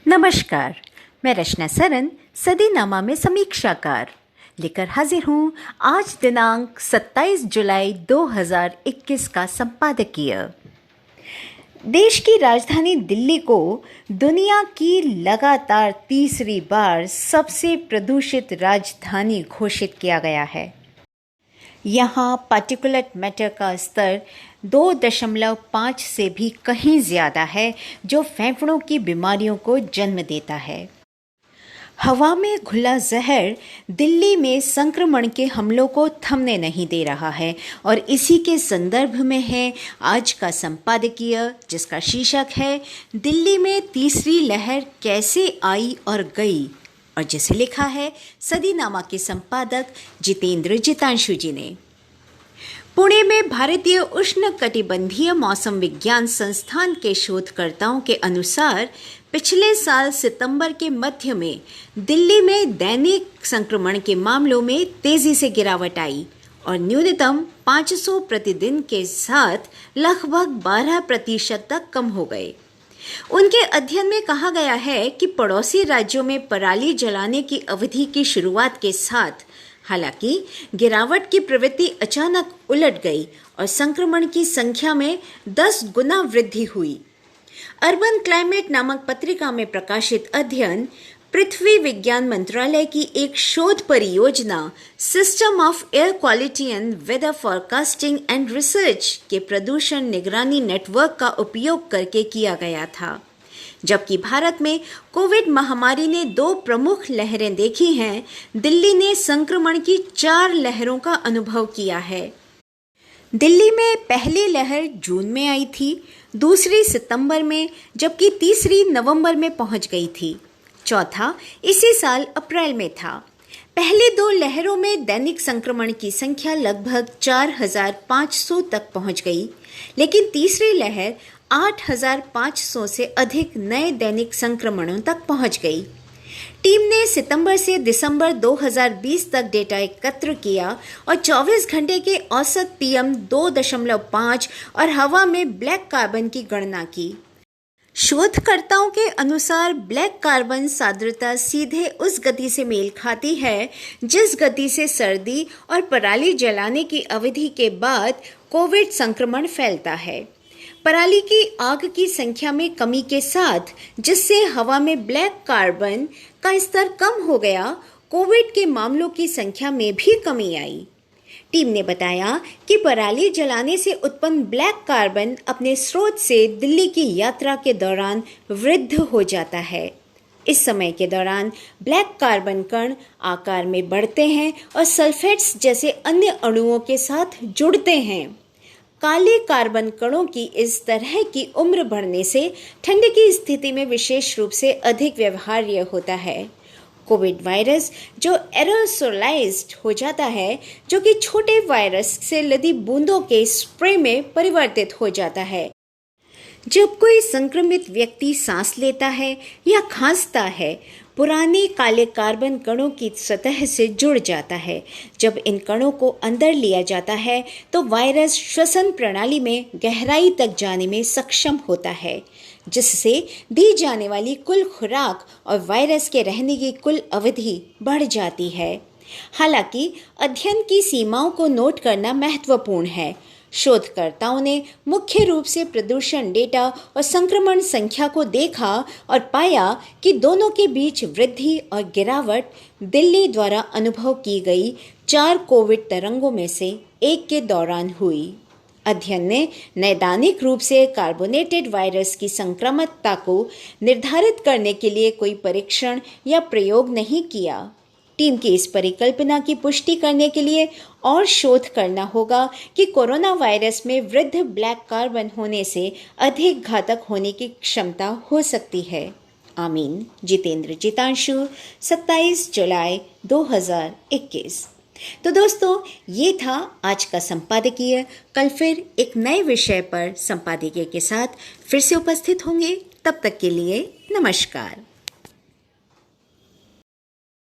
नमस्कार, मैं रचना सरन सदीनामा में समीक्षाकार लेकर हाजिर हूँ आज दिनांक 27 जुलाई 2021 का संपादकीय। देश की राजधानी दिल्ली को दुनिया की लगातार तीसरी बार सबसे प्रदूषित राजधानी घोषित किया गया है। यहाँ पार्टिकुलेट मैटर का स्तर 2.5 से भी कहीं ज़्यादा है, जो फेफड़ों की बीमारियों को जन्म देता है। हवा में घुला जहर दिल्ली में संक्रमण के हमलों को थमने नहीं दे रहा है और इसी के संदर्भ में है आज का संपादकीय, जिसका शीर्षक है दिल्ली में तीसरी लहर कैसे आई और गई, और जिसे लिखा है सदीनामा के संपादक जितेंद्र जितांशु जी ने। पुणे में भारतीय उष्णकटिबंधीय मौसम विज्ञान संस्थान के शोधकर्ताओं के अनुसार पिछले साल सितंबर के मध्य में दिल्ली में दैनिक संक्रमण के मामलों में तेजी से गिरावट आई और न्यूनतम 500 प्रतिदिन के साथ लगभग 12% तक कम हो गए। उनके अध्ययन में कहा गया है कि पड़ोसी राज्यों में पराली जलाने की अवधि की शुरुआत के साथ हालांकि गिरावट की प्रवृत्ति अचानक उलट गई और संक्रमण की संख्या में 10 गुना वृद्धि हुई। अर्बन क्लाइमेट नामक पत्रिका में प्रकाशित अध्ययन पृथ्वी विज्ञान मंत्रालय की एक शोध परियोजना system of air quality and weather forecasting and research के प्रदूषण निगरानी नेटवर्क का उपयोग करके किया गया था। जबकि भारत में कोविड महामारी ने 2 प्रमुख लहरें देखी हैं, दिल्ली ने संक्रमण की 4 लहरों का अनुभव किया है। दिल्ली में पहली लहर जून में आई थी, दूसरी सितंबर में, जबकि तीसरी नवंबर में पहुंच गई थी। चौथा इसी साल अप्रैल में था। पहली 2 लहरों में दैनिक संक्रमण की संख्या लगभग 4,500 तक पहुंच गई, लेकिन तीसरी लहर 8,500 से अधिक नए दैनिक संक्रमणों तक पहुंच गई। टीम ने सितंबर से दिसंबर 2020 तक डेटा एकत्र किया और 24 घंटे के औसत PM 2.5 और हवा में ब्लैक कार्बन की गणना की। शोधकर्ताओं के अनुसार ब्लैक कार्बन सांद्रता सीधे उस गति से मेल खाती है जिस गति से सर्दी और पराली जलाने की अवधि के बाद कोविड संक्रमण फैलता है। पराली की आग की संख्या में कमी के साथ, जिससे हवा में ब्लैक कार्बन का स्तर कम हो गया, कोविड के मामलों की संख्या में भी कमी आई। टीम ने बताया कि पराली जलाने से उत्पन्न ब्लैक कार्बन अपने स्रोत से दिल्ली की यात्रा के दौरान वृद्ध हो जाता है। इस समय के दौरान ब्लैक कार्बन कण आकार में बढ़ते हैं और सल्फेट्स जैसे अन्य अणुओं के साथ जुड़ते हैं। काले कार्बन कणों की इस तरह की उम्र बढ़ने से ठंड की स्थिति में विशेष रूप से अधिक व्यवहार्य होता है। कोविड वायरस जो एरोसोलाइज्ड हो जाता है, जो कि छोटे वायरस से लदी बूंदों के स्प्रे में परिवर्तित हो जाता है। जब कोई संक्रमित व्यक्ति सांस लेता है या खांसता है, पुराने काले कार्बन कणों की सतह से जुड़ जाता है। जब इन कणों को अंदर लिया जाता है तो वायरस श्वसन प्रणाली में गहराई तक जाने में सक्षम होता है, जिससे दी जाने वाली कुल खुराक और वायरस के रहने की कुल अवधि बढ़ जाती है। हालांकि अध्ययन की सीमाओं को नोट करना महत्वपूर्ण है। शोधकर्ताओं ने मुख्य रूप से प्रदूषण डेटा और संक्रमण संख्या को देखा और पाया कि दोनों के बीच वृद्धि और गिरावट दिल्ली द्वारा अनुभव की गई 4 कोविड तरंगों में से एक के दौरान हुई। अध्ययन ने नैदानिक रूप से कार्बोनेटेड वायरस की संक्रामकता को निर्धारित करने के लिए कोई परीक्षण या प्रयोग नहीं किया। टीम की इस परिकल्पना की पुष्टि करने के लिए और शोध करना होगा कि कोरोना वायरस में वृद्ध ब्लैक कार्बन होने से अधिक घातक होने की क्षमता हो सकती है। आमीन। जितेंद्र जितांशु, 27 जुलाई 2021। तो दोस्तों, ये था आज का संपादकीय। कल फिर एक नए विषय पर संपादकीय के साथ फिर से उपस्थित होंगे। तब तक के लिए नमस्कार।